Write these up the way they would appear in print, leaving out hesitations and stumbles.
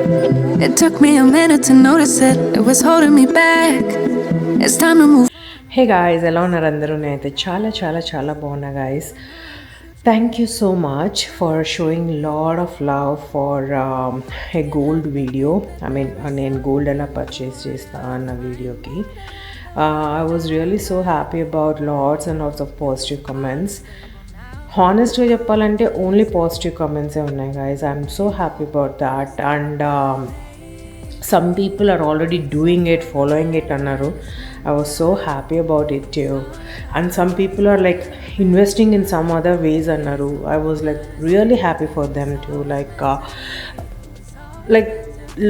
It took me a minute to notice it. It was holding me back. It's time to move. Hey guys, ఎలా ఉన్నారు అందరూ? నేనైతే చాలా చాలా చాలా బాగున్నా guys. Thank you so much for showing lot of love for a gold video. నేను gold ఎలా పర్చేస్ చేస్తా అన్న వీడియోకి I was really so happy about lots and lots of positive comments. హానెస్ట్గా చెప్పాలంటే ఓన్లీ పాజిటివ్ కమెంట్సే ఉన్నాయి guys. I'm so happy about that. And some people are already doing it, following it annaru. I was so happy about it too. And some people are like investing in some other ways annaru. I was like really happy for them too. Like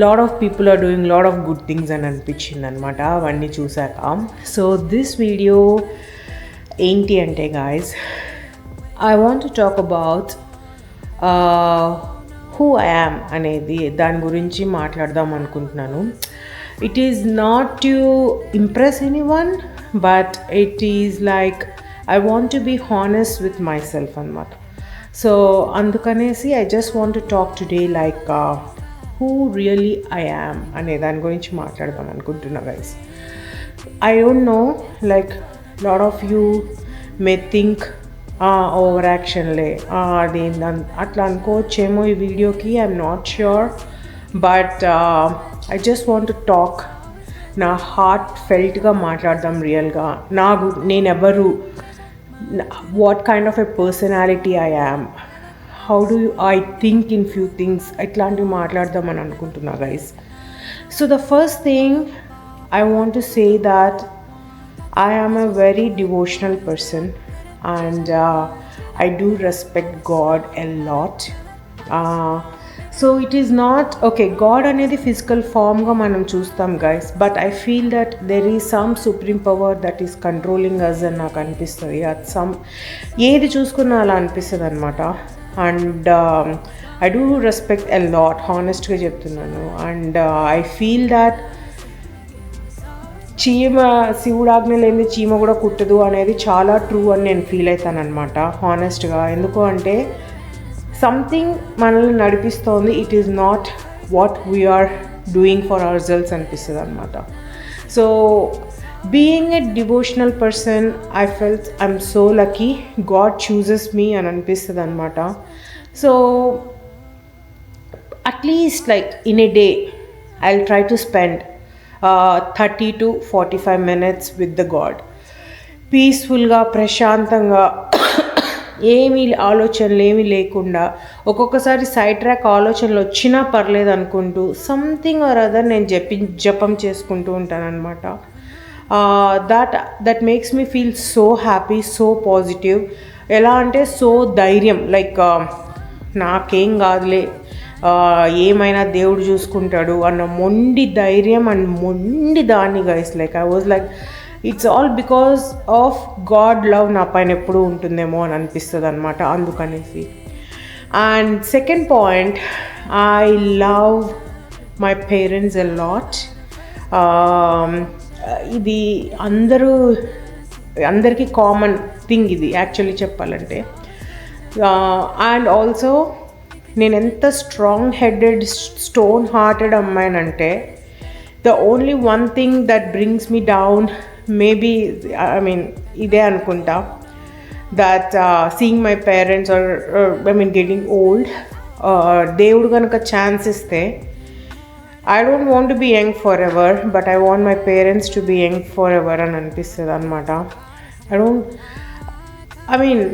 lot of people are doing lot of good things and anpichindi anamata avanni chusaka. So this video enti ante guys, I want to talk about who I am అనేది దాని గురించి మాట్లాడదాం అనుకుంటున్నాను. It is not to impress anyone, but it is like I want to be honest with myself అనమాట. So అందుకనేసి I just want to talk today like who really I am అనే దాని గురించి మాట్లాడదాం అనుకుంటున్నా guys. I don't know, like lot of you may think over యాక్షన్లే అది అట్లా అనుకోవచ్చేమో ఈ వీడియోకి. I'm not sure, but I just want to talk. నా హార్ట్ ఫెల్ట్గా మాట్లాడదాం రియల్గా. నేనెవరు, what kind of a personality I am, how do I think in few things, ఇట్లాంటివి మాట్లాడదామని అనుకుంటున్నా guys. So the first thing I want to say that I am a very devotional person. And I do respect God a lot. So it is not okay, God anedi physical form ga manam chustam guys, but I feel that there is some supreme power that is controlling us and నాకు అనిపిస్తుంది. at some ఏది చూసుకున్నా అలా అనిపిస్తుంది అనమాట. And I do respect a lot, honestగా చెప్తున్నాను. and I feel that శివుడు ఆజ్ఞ లేని చీమ కూడా కుట్టదు అనేది చాలా ట్రూ అని నేను ఫీల్ అవుతాను అనమాట హానెస్ట్గా. ఎందుకు అంటే సంథింగ్ మనల్ని నడిపిస్తోంది. It is not what we are doing for our selves అనిపిస్తుంది అనమాట. So being a devotional person, I felt I'm so lucky, God chooses me అని అనిపిస్తుంది అనమాట. So at least like in a day I will try to spend 30 to 45 minutes with the God. పీస్ఫుల్గా, ప్రశాంతంగా, ఏమీ ఆలోచనలు ఏమీ లేకుండా, ఒక్కొక్కసారి సైడ్ ట్రాక్ ఆలోచనలు వచ్చినా పర్లేదు అనుకుంటూ సంథింగ్ ఆర్ అదర్ నేను జపం చేసుకుంటూ ఉంటానన్నమాట. That makes me feel so happy, so positive. ఎలా అంటే సో ధైర్యం, లైక్ నాకేం కాదులే, ఏమైనా దేవుడు చూసుకుంటాడు అన్న మొండి ధైర్యం అండ్ మొండి దాన్ని guys. Like I was like it's all because of God love నా పైన ఎప్పుడూ ఉంటుందేమో అని అనిపిస్తుంది అనమాట, అందుకనేసి. And second point, I love my parents a lot. ఇది అందరికీ కామన్ థింగ్ ఇది యాక్చువల్లీ చెప్పాలంటే. అండ్ ఆల్సో నేను ఎంత స్ట్రాంగ్ హెడెడ్, స్టోన్ హార్టెడ్ అమ్మాయినంటే the only one thing that brings me down maybe ఇదే అనుకుంటా, that seeing my parents are getting old. దేవుడు కనుక ఛాన్స్ ఇస్తే I don't want to be young forever, but I want my parents to be young forever అని అనిపిస్తుంది అనమాట.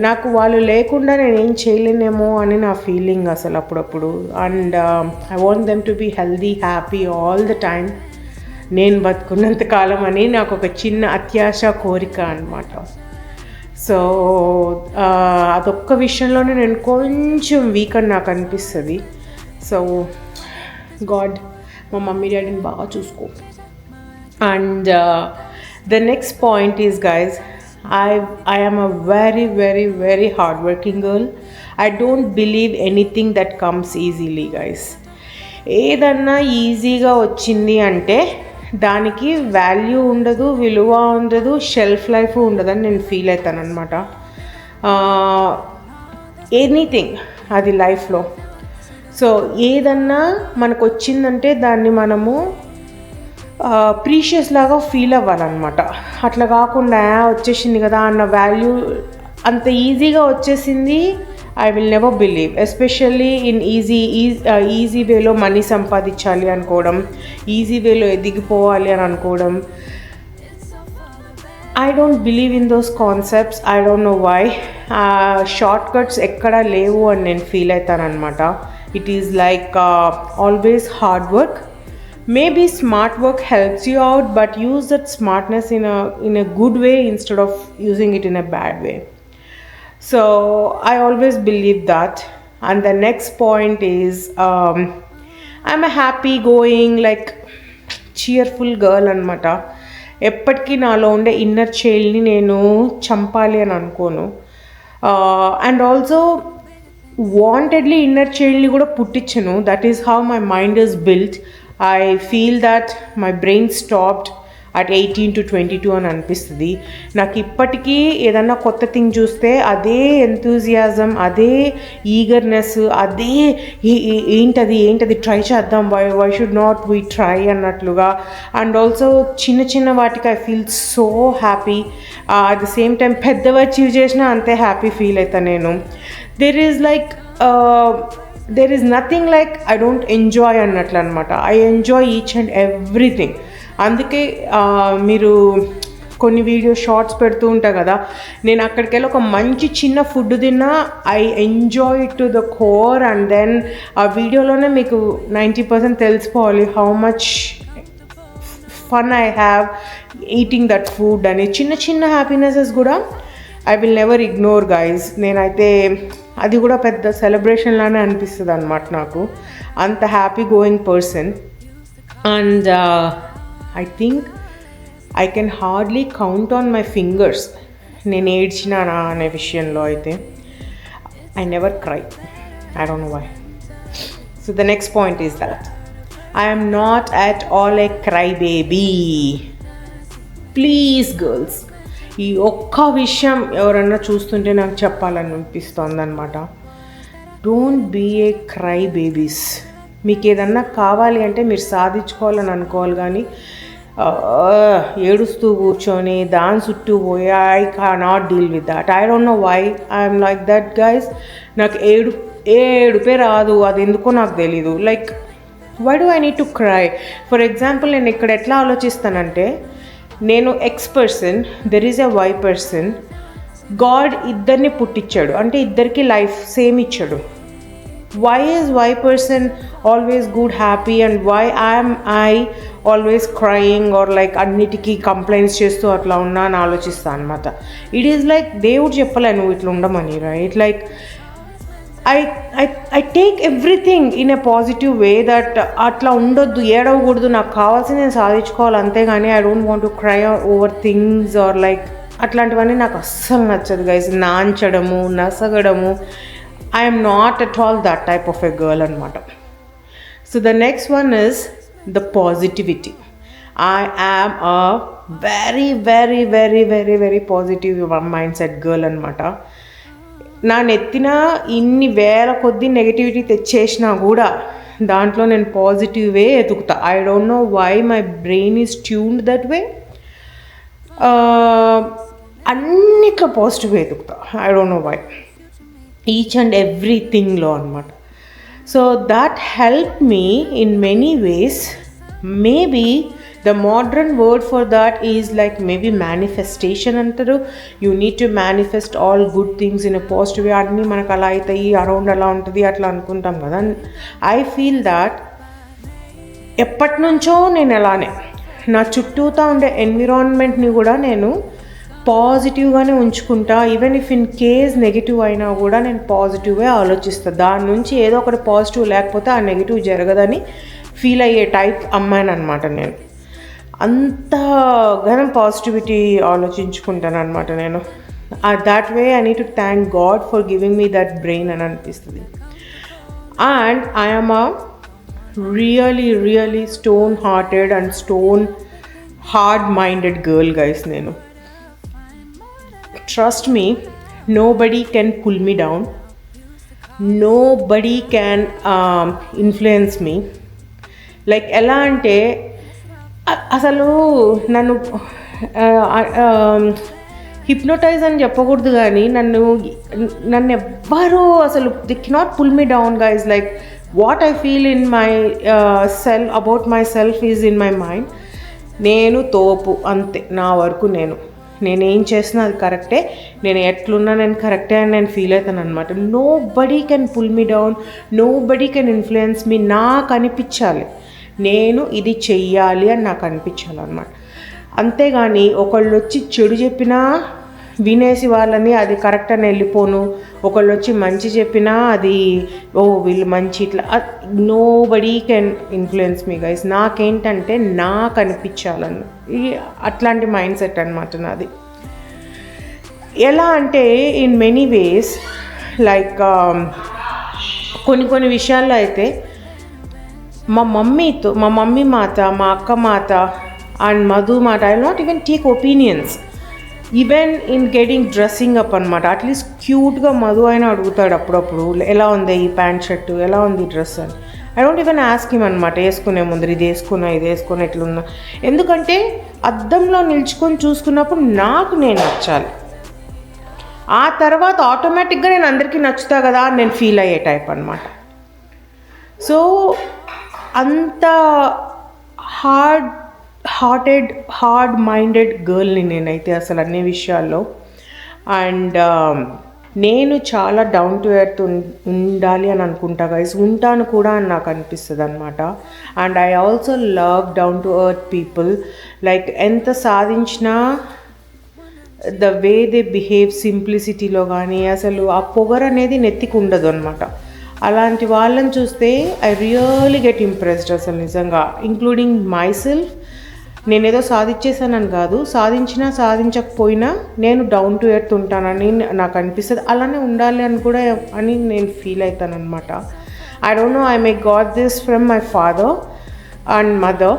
నాకు వాళ్ళు లేకుండా నేను ఏం చేయలేనేమో అని నా ఫీలింగ్ అసలు అప్పుడప్పుడు. And I want them to be healthy, happy all the time, నేను బతుకున్నంత కాలం అని నాకు ఒక చిన్న అత్యాశ, కోరిక అనమాట. సో అదొక్క విషయంలోనే నేను కొంచెం వీక్ అని నాకు అనిపిస్తుంది. సో గాడ్ మా మమ్మీ డాడీని బాగా చూసుకో. And the next point is guys, I am a very, very, very hardworking girl. I don't believe anything that comes easily, guys. ఏదన్నా ఈజీగా వచ్చింది అంటే దానికి వాల్యూ ఉండదు, విలువ ఉండదు, షెల్ఫ్ లైఫ్ ఉండదని నేను ఫీల్ అవుతాను అనమాట. ఎనీథింగ్ అది లైఫ్లో. సో ఏదన్నా మనకు వచ్చిందంటే దాన్ని మనము ప్రీషియస్ లాగా ఫీల్ అవ్వాలన్నమాట. అట్లా కాకుండా వచ్చేసింది కదా అన్న వాల్యూ అంత ఈజీగా వచ్చేసింది, I will never believe. Especially in easy వేలో మనీ సంపాదించాలి అనుకోవడం, ఈజీ వేలో ఎదిగిపోవాలి అని అనుకోవడం, I don't believe in those concepts. I don't know why. Short cuts ఎక్కడా లేవు అని నేను ఫీల్ అవుతానమాట. It is like always hard work. Maybe smart work helps you out, but use that smartness in a good way instead of using it in a bad way. So I always believe that. And the next point is I'm a happy going, like cheerful girl anamata. ఎప్పటికీ నాలో ఉండే inner చైల్డ్ని నేను చంపాలి అని అనుకోను. And also wantedly inner చైల్డ్ని కూడా పుట్టించను. That is how my mind is built. I feel that my brain stopped at 18 to 22 అని అనిపిస్తుంది నాకు. ఇప్పటికీ ఏదన్నా కొత్త థింగ్ చూస్తే అదే ఎంతూజియాజం, అదే ఈగర్నెస్, అదే ఏంటది ట్రై చేద్దాం, why should not we try అన్నట్లుగా. అండ్ ఆల్సో చిన్న వాటికి I feel so happy. At the same time పెద్దవి అచీవ్ చేసినా అంతే హ్యాపీ ఫీల్ అవుతాను నేను. there is nothing like I don't enjoy అన్నట్లు అనమాట. I enjoy each and everything. అందుకే మీరు కొన్ని వీడియో షార్ట్స్ పెడుతూ ఉంటా కదా, నేను అక్కడికి వెళ్ళి ఒక మంచి చిన్న ఫుడ్ తిన్నా I enjoy it to the core. And then ఆ వీడియోలోనే మీకు 90% తెలిసిపోవాలి how much fun I have eating that food అని. చిన్న హ్యాపీనెసెస్ కూడా I will never ignore guys. నేనైతే అది కూడా పెద్ద సెలబ్రేషన్ లానే అనిపిస్తుంది అనమాట నాకు. అంత happy going person. And I think I can hardly count on my fingers నేను ఏడ్చినానా అనే విషయంలో అయితే. I never cry. I don't know why. So the next point is that I am not at all a cry baby. Please girls, ఈ ఒక్క విషయం ఎవరన్నా చూస్తుంటే నాకు చెప్పాలని అనిపిస్తుంది అనమాట. Don't be a cry babies. మీకు ఏదన్నా కావాలి అంటే మీరు సాధించుకోవాలని అనుకోవాలి, కానీ ఏడుస్తూ కూర్చొని దాని చుట్టూ పోయి I cannot deal with that. I don't know why I'm like that guys. నాకు ఏడుపే రాదు, అది ఎందుకో నాకు తెలీదు. Like why do I need to cry? For example నేను ఇక్కడ ఎట్లా ఆలోచిస్తానంటే, నేను x person, there is a y person. God ఇద్దరిని పుట్టించాడు అంటే ఇద్దరికి లైఫ్ సేమ్ ఇచ్చాడు. Why is y person always good happy and why I always crying or like అన్నిటికీ కంప్లైంట్స్ చేస్తూ అట్లా ఉన్నా అని ఆలోచిస్తాను అనమాట. ఇట్ ఈజ్ లైక్ దేవుడు చెప్పలే నువ్వు ఇట్లా ఉండమని, right? Like I take everything in a positive way that అట్లా ఉండొద్దు, ఏడవకూడదు, నాకు కావాల్సింది నేను సాధించుకోవాలి అంతేగాని I don't want to cry over things or like అట్లాంటివన్నీ నాకు అస్సలు నచ్చదు గైస్. నాంచడము, నసగడము, I'm not at all that type of a girl అనమాట. So the next one is the positivity. I am a very very very very very positive mindset girl అనమాట. నా నెత్తిన ఇన్ని వేల కొద్ది నెగిటివిటీ తెచ్చేసినా కూడా దాంట్లో నేను పాజిటివే ఎతుకుతా. I don't know why my brain is tuned that way. అన్నిట్లో పాజిటివ్ ఎతుకుతా. I don't know why. Each and ఎవ్రీథింగ్లో అనమాట. So that help me in many ways. Maybe the modern word for that is like maybe manifestation antaru. You need to manifest all good things in a positive way. Anni manaku ala aitayi, around ala untadi atla anukuntam kada. I feel that ఎప్పటి నుంచో నేను అలానే నా చుట్టూతా ఉండే ఎన్విరాన్మెంట్ని కూడా నేను పాజిటివ్గానే ఉంచుకుంటా. Even if in case negative అయినా కూడా నేను పాజిటివ్గా ఆలోచిస్తాను. దాని నుంచి ఏదో ఒకటి పాజిటివ్ లేకపోతే ఆ నెగిటివ్ జరగదని ఫీల్ అయ్యే టైప్ అమ్మాయిని అనమాట నేను. అంతగానో పాజిటివిటీ ఆలోచించుకుంటాను అనమాట నేను. That way I need to thank God for giving me that brain అని అనిపిస్తుంది. And I am a really really stone hearted and stone hard minded girl guys. నేను trust me, nobody can pull me down. Nobody can influence me. Like ఎలా అంటే అసలు నన్ను hypnotise అని చెప్పకూడదు, కానీ నన్ను ఎవ్వరూ అసలు the cannot pull me down guys. Like what I feel in my about myself is in my mind. నేను తోపు అంతే, నా వరకు నేనేం చేసినా అది కరెక్టే, నేను ఎట్లున్నా నేను కరెక్టే అని నేను ఫీల్ అవుతాను అనమాట. Nobody can pull me down, nobody can influence me. నాకు అనిపించాలి నేను ఇది చెయ్యాలి అని నాకు అనిపించాలన్నమాట. అంతేగాని ఒకళ్ళు వచ్చి చెడు చెప్పినా వినేసి వాళ్ళని అది కరెక్ట్ అని వెళ్ళిపోను, ఒకళ్ళు వచ్చి మంచి చెప్పినా అది వీళ్ళు మంచి ఇట్లా, nobody can influence me guys. నాకేంటంటే నాకు అనిపించాలన్న అట్లాంటి మైండ్ సెట్ అనమాట నాది. ఎలా అంటే ఇన్ మెనీ వేస్, లైక్ కొన్ని విషయాల్లో అయితే మా మమ్మీ మాట, మా అక్క మాట అండ్ మధు మాట, I will not even take opinions even in getting dressing up అనమాట. అట్లీస్ట్ క్యూట్గా మధు అయినా అడుగుతాడు అప్పుడప్పుడు, ఎలా ఉంది ఈ ప్యాంట్ షర్టు, ఎలా ఉంది ఈ డ్రెస్ అని. I don't even ask him అనమాట వేసుకునే ముందర ఇది వేసుకున్నా ఎట్లున్నా. ఎందుకంటే అద్దంలో నిల్చుకొని చూసుకున్నప్పుడు నాకు నేను నచ్చాలి, ఆ తర్వాత ఆటోమేటిక్గా నేను అందరికీ నచ్చుతా కదా అని నేను ఫీల్ అయ్యే టైప్ అనమాట. సో అంత హార్డ్ మైండెడ్ గర్ల్ని నేనైతే అసలు అన్ని విషయాల్లో. అండ్ నేను చాలా డౌన్ టు ఎర్త్ ఉండాలి అని అనుకుంటా గైస్, ఉంటాను కూడా అని నాకు అనిపిస్తుంది అనమాట. And I also love down to earth people. Like ఎంత సాధించినా ద వే దే బిహేవ్ సింప్లిసిటీలో కానీ అసలు ఆ పొగరు అనేది నెత్తికి ఉండదు అనమాట. అలాంటి వాళ్ళని చూస్తే ఐ రియలీ గెట్ ఇంప్రెస్డ్ అసలు నిజంగా, ఇంక్లూడింగ్ మై సెల్ఫ్. నేనేదో సాధించేసానని కాదు, సాధించకపోయినా నేను డౌన్ టు ఎర్త్ ఉంటానని నాకు అనిపిస్తుంది. అలానే ఉండాలి అని నేను ఫీల్ అవుతాను అనమాట. I don't no, I may got this from my father and mother.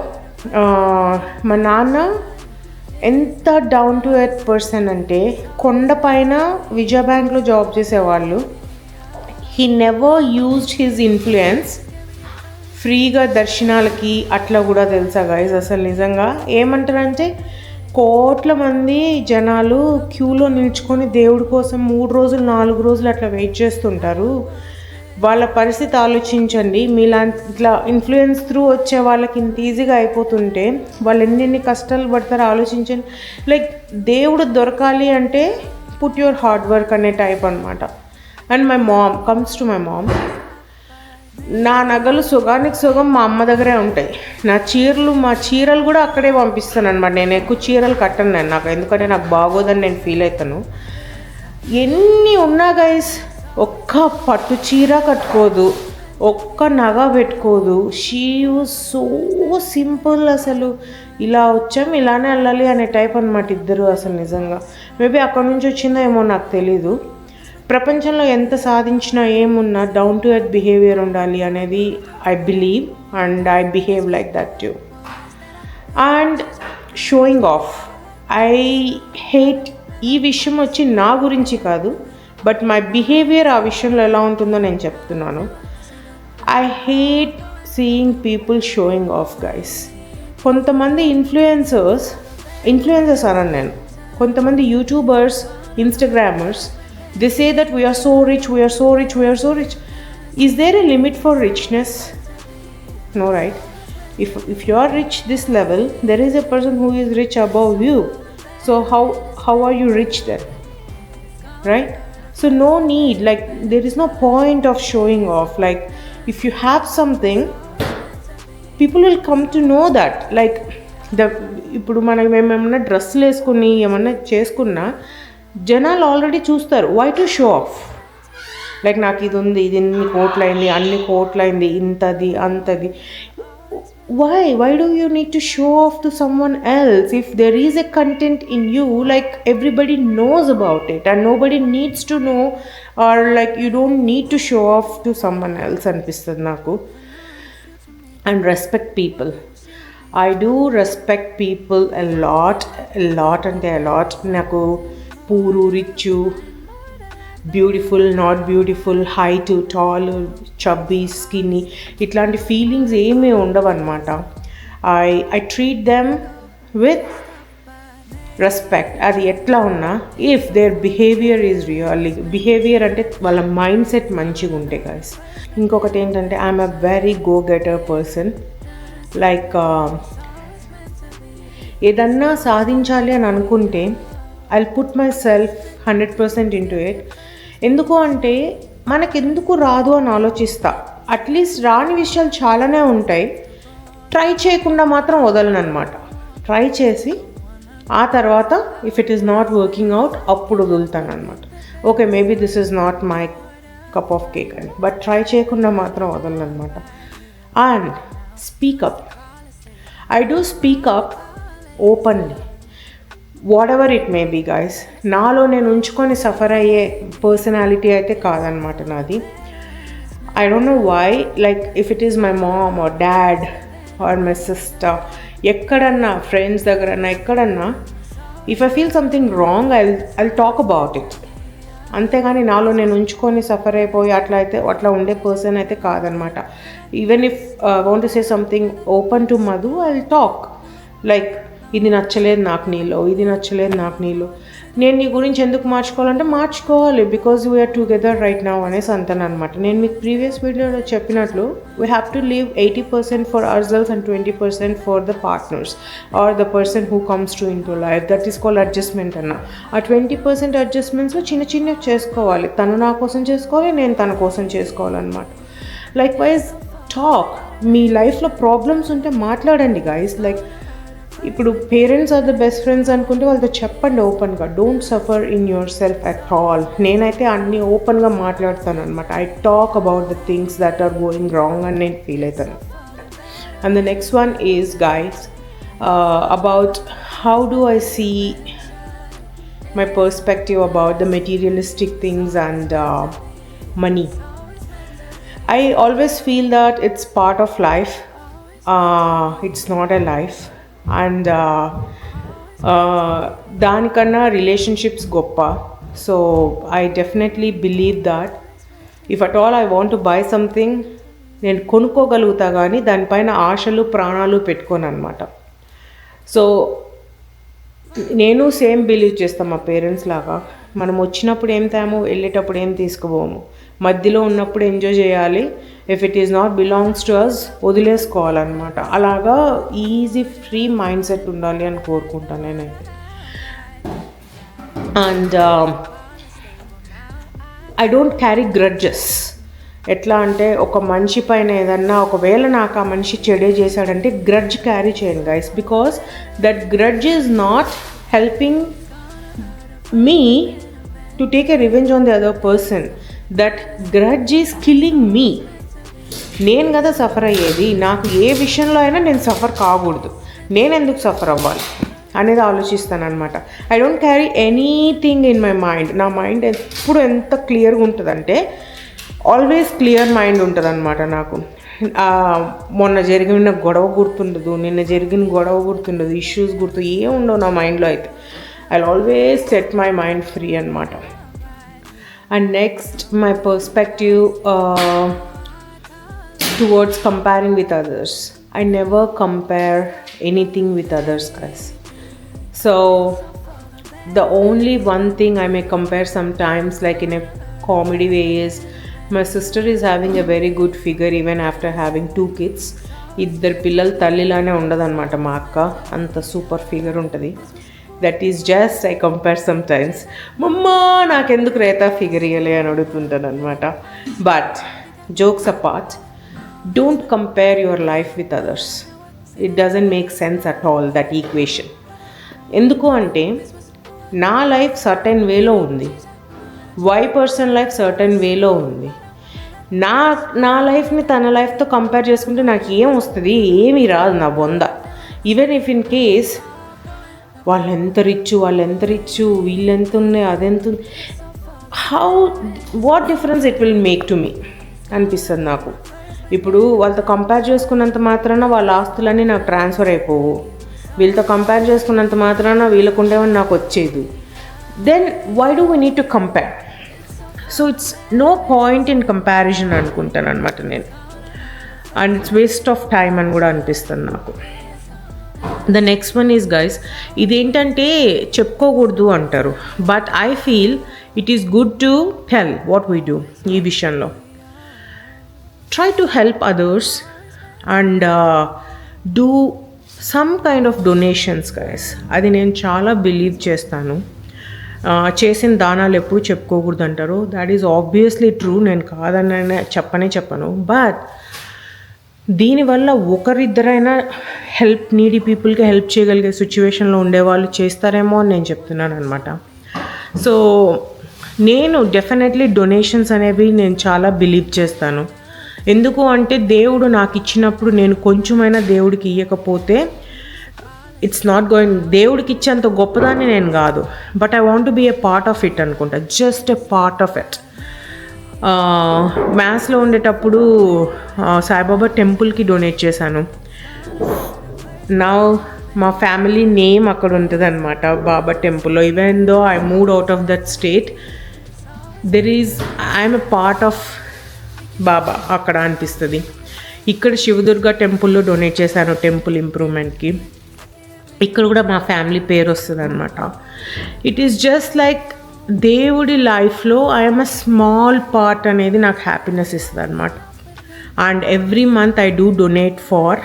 మా నాన్న ఎంత డౌన్ టు ఎర్త్ పర్సన్ అంటే, కొండపైన విజయ బ్యాంక్లో జాబ్ చేసేవాళ్ళు. He never used his influence ఫ్రీగా దర్శనాలకి అట్లా కూడా తెలుసా గైజ్. అసలు నిజంగా ఏమంటారంటే, కోట్ల మంది జనాలు క్యూలో నిల్చుకొని దేవుడి కోసం 3 రోజులు 4 రోజులు అట్లా వెయిట్ చేస్తుంటారు. వాళ్ళ పరిస్థితి ఆలోచించండి. ఇట్లా ఇన్ఫ్లుయెన్స్ త్రూ వచ్చే వాళ్ళకి ఇంత ఈజీగా అయిపోతుంటే వాళ్ళు ఎన్ని కష్టాలు పడతారో ఆలోచించండి. లైక్ దేవుడు దొరకాలి అంటే పుట్ యువర్ హార్డ్ వర్క్ అనే టైప్ అనమాట. And my ma'am comes to my mom. నా నగలు సుగానికి సుగం మా అమ్మ దగ్గరే ఉంటాయి. మా చీరలు కూడా అక్కడే పంపిస్తాను అనమాట. నేను ఎక్కువ చీరలు కట్టను నాకు, ఎందుకంటే నాకు బాగోదని నేను ఫీల్ అవుతాను. ఎన్ని ఉన్నా గైస్, ఒక్క పట్టు చీర కట్టుకోదు, ఒక్క నగ పెట్టుకోదు. She was so simple. అసలు ఇలా వచ్చాం ఇలానే వెళ్ళాలి అనే టైప్ అనమాట ఇద్దరు. అసలు నిజంగా మేబీ అక్కడి నుంచి వచ్చిందో ఏమో నాకు తెలీదు. ప్రపంచంలో ఎంత సాధించినా ఏమున్నా డౌన్ టు ఎర్త్ బిహేవియర్ ఉండాలి అనేది I believe, and I behave like that too. And showing off, I hate. ఈ విషయం వచ్చి నా గురించి కాదు, బట్ మై బిహేవియర్ ఆ విషయంలో ఎలా ఉంటుందో నేను చెప్తున్నాను. I hate seeing people showing off guys. కొంతమంది ఇన్ఫ్లుయెన్సర్స్ అనను నేను, కొంతమంది YouTubers, Instagrammers, they say that we are so rich. Is there a limit for richness? No, right? If you are rich this level, there is a person who is rich above you. So how are you rich then? Right? So no need, like there is no point of showing off. Like if you have something, people will come to know that. Like ఇప్పుడు మనం ఏమన్నా డ్రెస్సులు వేసుకుని ఏమన్నా చేసుకున్నా జనాలు already చూస్తారు. Why to show off? Like నాకు ఇది ఉంది, ఇది ఇన్ని కోట్లయింది, అన్ని కోట్లయింది, ఇంతది అంతది. Why do you need to show off to someone else? If there is a content in you, like everybody knows about it and nobody needs to know, or like you don't need to show off to someone else అనిపిస్తుంది నాకు. And respect people. I do respect people a lot అంటే a lot. నాకు poor, rich, beautiful, not beautiful, height, tall, chubby, skinny, ఇట్లాంటి feelings ఏమీ ఉండవు అనమాట. I treat them with respect. అది ఎట్లా ఉన్నా, if their behaviour is really, behaviour అంటే వాళ్ళ మైండ్ సెట్ మంచిగా ఉంటే గైస్. ఇంకొకటి ఏంటంటే I'm a very go getter person. Like ఏదన్నా సాధించాలి అని అనుకుంటే I put myself 100% into it. ఎందుకు అంటే మనకెందుకు రాదు అని ఆలోచిస్తా. అట్లీస్ట్ రాని విషయాలు చాలానే ఉంటాయి, ట్రై చేయకుండా మాత్రం వదలను అనమాట. ట్రై చేసి ఆ తర్వాత if it is not working out అప్పుడు వదులుతాను అనమాట. Okay, maybe this is not my cup of cake అని, బట్ ట్రై చేయకుండా మాత్రం వదలను అనమాట. And speak up, I do speak up openly, whatever it may be guys. నాలో నేను ఉంచుకొని సఫర్ అయ్యే పర్సనాలిటీ అయితే కాదనమాట నాది. I don't know why, like if it is my mom or dad or my sister, ఎక్కడన్నా ఫ్రెండ్స్ దగ్గరన్నా ఎక్కడన్నా, if I feel something wrong I talk about it. అంతేగాని నాలో నేను ఉంచుకొని సఫర్ అయిపోయి అట్లా ఉండే పర్సన్ అయితే కాదనమాట. Even if want to say something open to Madhu, I will talk. Like ఇది నచ్చలేదు నాకు నీలో, ఇది నచ్చలేదు నాకు నీలో, నేను నీ గురించి ఎందుకు మార్చుకోవాలంటే మార్చుకోవాలి, because we're together right now అనేసి అంటాను అనమాట. నేను మీకు ప్రీవియస్ వీడియోలో చెప్పినట్లు we have to leave 80% for our self and 20% for the partners or the person who comes to into life. That is called adjustment అన్న. ఆ 20% అడ్జస్ట్మెంట్స్లో చిన్నవి చేసుకోవాలి. తను నా కోసం చేసుకోవాలి, నేను తన కోసం చేసుకోవాలన్నమాట. Like wise talk. మీ లైఫ్లో ప్రాబ్లమ్స్ ఉంటే మాట్లాడండి గైస్. లైక్ ఇప్పుడు parents are the best friends అనుకుంటే వాళ్ళతో చెప్పండి ఓపెన్గా. Don't suffer in yourself at all. నేనైతే అన్నీ ఓపెన్గా మాట్లాడతాను అనమాట. I talk about the things that are going wrong అని నేను ఫీల్ అవుతాను. And the next one is guys about how do I see my perspective about the materialistic things and money. I always feel that it's part of life. It's not a life. And దానికన్నా relationships గొప్ప. So I definitely believe that if at all I want to buy something, నేను కొనుక్కోగలుగుతా కానీ దానిపైన ఆశలు ప్రాణాలు పెట్టుకోను అనమాట. So నేను సేమ్ బిలీవ్ చేస్తాను మా పేరెంట్స్ లాగా. మనం వచ్చినప్పుడు ఏం తేమో, వెళ్ళేటప్పుడు ఏం తీసుకుపోము. మధ్యలో ఉన్నప్పుడు ఎంజాయ్ చేయాలి. If it is not belongs to us వదిలేసుకోవాలన్నమాట. అలాగా ఈజీ ఫ్రీ మైండ్ సెట్ ఉండాలి అని కోరుకుంటాను నేనైతే. And I don't carry grudges. ఎట్లా అంటే ఒక మనిషి పైన ఏదన్నా ఒకవేళ నాకు ఆ మనిషి చెడే చేశాడంటే గ్రడ్జ్ క్యారీ చేయను guys, because that grudge is not helping me to take a revenge on the other person. That grudge is killing మీ. నేను కదా సఫర్ అయ్యేది. నాకు ఏ విషయంలో అయినా నేను సఫర్ కాకూడదు. నేను ఎందుకు సఫర్ అవ్వాలి అనేది ఆలోచిస్తాను అనమాట. I don't carry anything in my mind. నా మైండ్ ఎప్పుడు ఎంత క్లియర్గా ఉంటుందంటే ఆల్వేస్ క్లియర్ మైండ్ ఉంటుంది అనమాట నాకు. మొన్న జరిగిన గొడవ గుర్తుండదు, నిన్న జరిగిన గొడవ గుర్తుండదు, ఇష్యూస్ గుర్తు ఏం ఉండవు నా మైండ్లో అయితే. I always set my mind free అనమాట. And next my perspective towards comparing with others. I never compare anything with others, guys. So the only one thing I may compare sometimes, like in a comedy way, is my sister is having a very good figure even after having 2 kids. ఇద్దరు పిల్లలు తల్లిలానే ఉండదన్నమాట మా అక్క. అంత super figure ఉంటుంది. That is just I compare some times. మమ్మా నాకెందుకు రేతా figure ఇవ్వలే అని అడుగుతుంటాను అనమాట. But jokes apart, don't compare your life with others. It doesn't make sense at all, that equation. ఎందుకు అంటే నా లైఫ్ సర్టెన్ వేలో ఉంది, వై పర్సన్ లైఫ్ సర్టెన్ వేలో ఉంది. నా లైఫ్ని తన లైఫ్తో కంపేర్ చేసుకుంటే నాకు ఏం వస్తుంది? ఏమీ రాదు నా బొంద. ఈవెన్ ఇఫ్ ఇన్ కేస్ వాళ్ళు ఎంత రిచ్, వీళ్ళు ఎంత ఉన్నాయి, అదెంత ఉంది, what difference it will make to me అనిపిస్తుంది నాకు. ఇప్పుడు వాళ్ళతో కంపేర్ చేసుకున్నంత మాత్రాన వాళ్ళ ఆస్తులన్నీ నాకు ట్రాన్స్ఫర్ అయిపోవు. వీళ్ళతో కంపేర్ చేసుకున్నంత మాత్రాన వీళ్ళకుండేవని నాకు వచ్చేది. Then why do we need to compare? So it's no point in comparison అనుకుంటాను అనమాట నేను. And it's waste of time అని కూడా అనిపిస్తుంది నాకు. The next one is guys, ఇదేంటంటే చెప్పుకోకూడదు అంటారు, but I feel it is good to tell what we do. ఈ విషయంలో try to help others and do some kind of donations guys. అది నేను చాలా బిలీవ్ చేస్తాను. చేసిన దానాలు ఎప్పుడు చెప్పుకోకూడదు అంటారు. దాట్ ఈజ్ ఆబ్వియస్లీ ట్రూ, నేను కాదని చెప్పను. బట్ దీనివల్ల ఒకరిద్దరైనా నీడీ పీపుల్కి హెల్ప్ చేయగలిగే సిచ్యువేషన్లో ఉండేవాళ్ళు చేస్తారేమో అని నేను చెప్తున్నాను అనమాట. సో నేను డెఫినెట్లీ డొనేషన్స్ అనేవి నేను చాలా బిలీవ్ చేస్తాను. ఎందుకు అంటే దేవుడు నాకు ఇచ్చినప్పుడు నేను కొంచెమైనా దేవుడికి ఇవ్వకపోతే ఇట్స్ నాట్ గోయింగ్, దేవుడికి ఇచ్చేంత గొప్పదాన్ని నేను కాదు, but I want to be a part of it అనుకుంటా, just a part of it. మ్యాథ్స్లో ఉండేటప్పుడు సాయిబాబా టెంపుల్కి డొనేట్ చేశాను. నా మా ఫ్యామిలీ నేమ్ అక్కడ ఉంటుంది అనమాట బాబా టెంపుల్లో. Even though I moved out of that state, I'm a part of Baba అక్కడ అనిపిస్తుంది. ఇక్కడ శివదుర్గ టెంపుల్లో డొనేట్ చేశాను టెంపుల్ ఇంప్రూవ్మెంట్కి. ఇక్కడ కూడా మా ఫ్యామిలీ పేరు వస్తుంది అనమాట. ఇట్ ఈస్ జస్ట్ లైక్ దేవుడి లైఫ్లో ఐఎమ్ అ స్మాల్ పార్ట్ అనేది నాకు హ్యాపీనెస్ ఇస్తుంది అనమాట. And every month I do donate for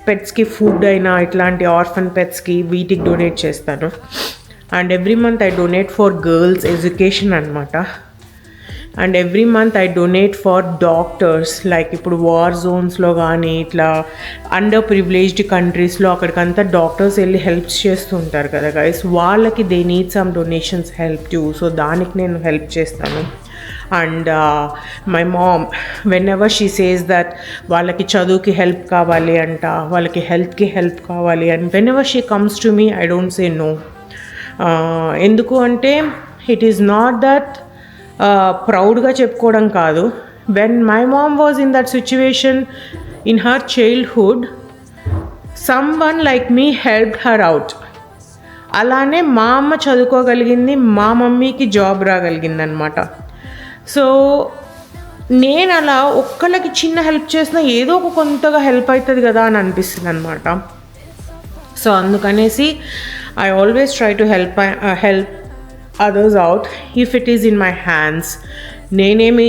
పెట్స్కి ఫుడ్ అయినా ఇట్లాంటి ఆర్ఫన్ పెట్స్కి వీటికి డొనేట్ చేస్తాను. And every month I donate for girls education అనమాట. And every month I donate for doctors, like ఇప్పుడు వార్ జోన్స్లో కానీ ఇట్లా అండర్ ప్రివిలేజ్డ్ కంట్రీస్లో అక్కడికంతా డాక్టర్స్ వెళ్ళి హెల్ప్ చేస్తూ ఉంటారు కదా గైస్, వాళ్ళకి they need some donations help too, so దానికి నేను హెల్ప్ చేస్తాను. And my mom whenever she says that వాళ్ళకి చదువుకి హెల్ప్ కావాలి అంట, వాళ్ళకి హెల్త్కి హెల్ప్ కావాలి, and whenever she comes to me I don't say no. ఎందుకు అంటే ఇట్ ఈస్ నాట్ దట్ ప్రౌడ్గా చెప్పుకోవడం కాదు. When my mom was in that situation in her childhood, someone like me help her out. అలానే మా అమ్మ చదువుకోగలిగింది, మా మమ్మీకి జాబ్ రాగలిగింది అనమాట. సో నేను అలా ఒక్కళ్ళకి చిన్న హెల్ప్ చేసినా ఏదో ఒక కొంతగా హెల్ప్ అవుతుంది కదా అని అనిపిస్తుంది అనమాట. సో అందుకనేసి I always try to help others out if it is in my hands. నేనేమి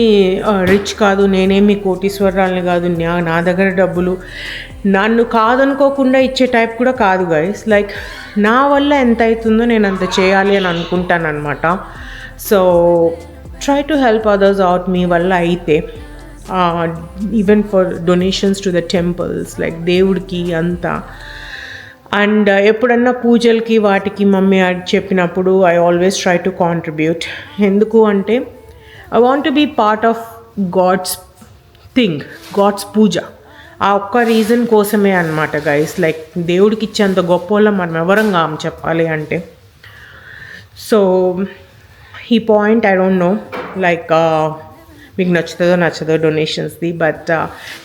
రిచ్ కాదు, నేనేమి కోటీశ్వరాలని కాదు, నా దగ్గర డబ్బులు నన్ను కాదనుకోకుండా ఇచ్చే టైప్ కూడా కాదు గైస్. లైక్ నా వల్ల ఎంత అవుతుందో నేను అంత చేయాలి అని అనుకుంటాను అనమాట. So try to help others out మీ వల్ల అయితే. Even for donations to the temples, like దేవుడికి అంతా. అండ్ ఎప్పుడన్నా పూజలకి వాటికి మమ్మీ చెప్పినప్పుడు I always try to contribute. ఎందుకు అంటే I want to be part of God's God's puja. ఆ ఒక్క రీజన్ కోసమే అనమాట గైస్. లైక్ దేవుడికి ఇచ్చేంత గొప్ప వాళ్ళ మనం ఎవరంగా చెప్పాలి అంటే. సో ఈ point I don't know like మీకు నచ్చదో డొనేషన్స్ది, but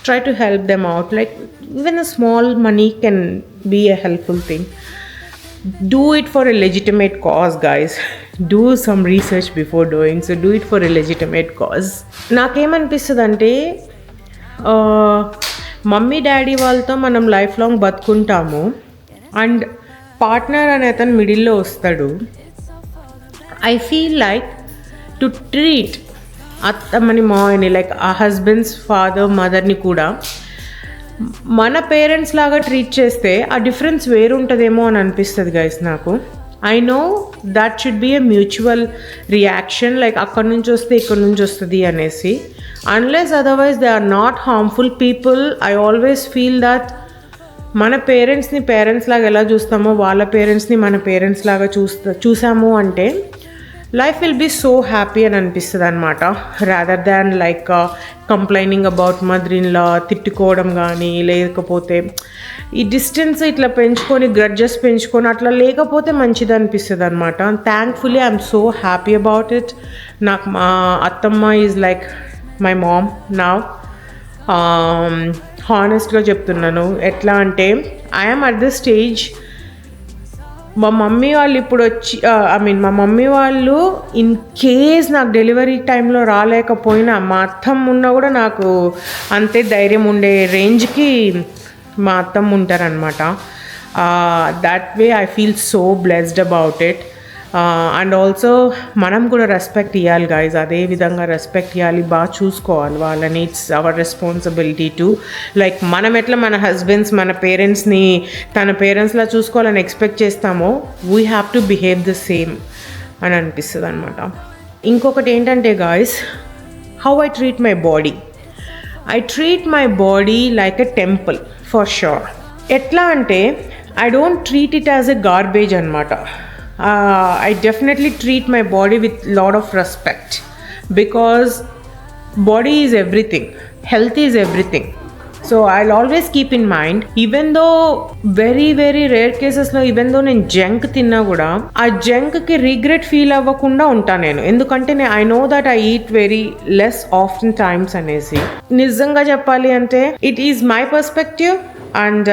try to help them out. Like even a small money can be a helpful thing. Do it for a legitimate cause guys. Do some research before doing, so do it for a legitimate cause. నాకేమనిపిస్తుంది అంటే mummy daddy వాళ్ళతో మనం life long బతుకుంటాము, and partner అనే అతను మిడిల్లో వస్తాడు. I feel like to treat అత్తమ్మని మావని, లైక్ ఆ హస్బెండ్స్ ఫాదర్ మదర్ని కూడా మన పేరెంట్స్ లాగా ట్రీట్ చేస్తే ఆ డిఫరెన్స్ వేరుంటుందేమో అని అనిపిస్తుంది గైస్ నాకు. I know that should be a mutual reaction, like అక్కడి నుంచి వస్తే ఇక్కడ నుంచి వస్తుంది అనేసి. Unless otherwise they are not harmful people. I always feel that మన పేరెంట్స్ని పేరెంట్స్ లాగా ఎలా చూస్తామో వాళ్ళ పేరెంట్స్ని మన పేరెంట్స్ లాగా చూసాము అంటే life will be so happy అని అనిపిస్తుంది అనమాట. Rather than like complaining about mother in law, తిట్టుకోవడం కానీ, లేకపోతే ఈ డిస్టెన్స్ ఇట్లా పెంచుకొని గ్రడ్జెస్ పెంచుకొని అట్లా లేకపోతే మంచిది అనిపిస్తుంది అనమాట. Thankfully I'm so happy about it. నాకు మా అత్తమ్మ is like my mom now. హానెస్ట్గా చెప్తున్నాను. ఎట్లా అంటే ఐఎమ్ అట్ ద స్టేజ్ మా మమ్మీ వాళ్ళు ఇప్పుడు వచ్చి మా మమ్మీ వాళ్ళు ఇన్ కేస్ నాకు డెలివరీ టైంలో రాలేకపోయినా మా అత్తమ్మ ఉన్నా కూడా నాకు అంతే ధైర్యం ఉండే రేంజ్కి మా అత్తమ్మ ఉంటారనమాట. That way I feel so blessed about it. And also మనం కూడా రెస్పెక్ట్ ఇవ్వాలి గైజ్, అదే విధంగా రెస్పెక్ట్ ఇవ్వాలి, బాగా చూసుకోవాలి వాళ్ళని. It's our responsibility to like మనం ఎట్లా మన హస్బెండ్స్ మన పేరెంట్స్ని తన పేరెంట్స్లా చూసుకోవాలని ఎక్స్పెక్ట్ చేస్తామో we have to behave the same అని అనిపిస్తుంది అనమాట. ఇంకొకటి ఏంటంటే guys, how I treat my body. I treat my body like a temple for sure. ఎట్లా అంటే I don't treat it as a garbage అనమాట. I definitely treat my body with lot of respect because body is everything, health is everything. So I'll always keep in mind, even though very very rare cases lo even though నేను junk తిన్నా కూడా ఆ జంక్కి regret feel అవ్వకుండా ఉంటా నేను. ఎందుకంటే I know that I eat very less often times అనేసి. నిజంగా చెప్పాలి అంటే it is my perspective and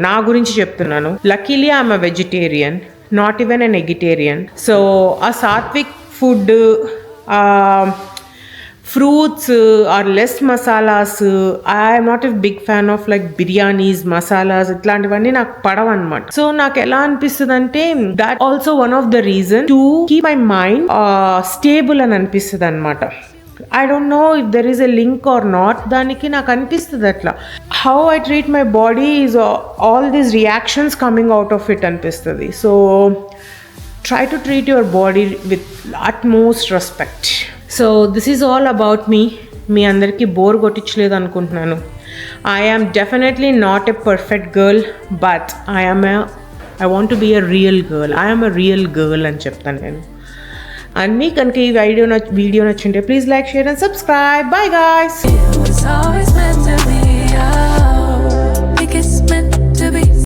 నా గురించి చెప్తున్నాను. Luckily I'm a vegetarian, not even an vegetarian. So a sattvic food, fruits or less masalas. I am not a big fan of like biryanis, masalas ఇట్లాంటివన్నీ నాకు పడవు అనమాట. So నాకు ఎలా అనిపిస్తుంది అంటే that also one of the reason to keep my mind stable అని అనిపిస్తుంది అనమాట. I don't know if there is a link or not. దానికి నాకు అనిపిస్తుంది అట్లా. How I treat my body is all these reactions coming out of it అనిపిస్తుంది. So try to treat your body with utmost respect. So this is all about me. మీ అందరికీ bore కొట్టించలేదు అనుకుంటున్నాను. I am definitely not a perfect girl, but I want to be a real girl. I am a real girl అని చెప్తాను నేను. And me కనుక ఈ video నచ్చుంటే please like, share and subscribe. Bye guys. It was always meant to be.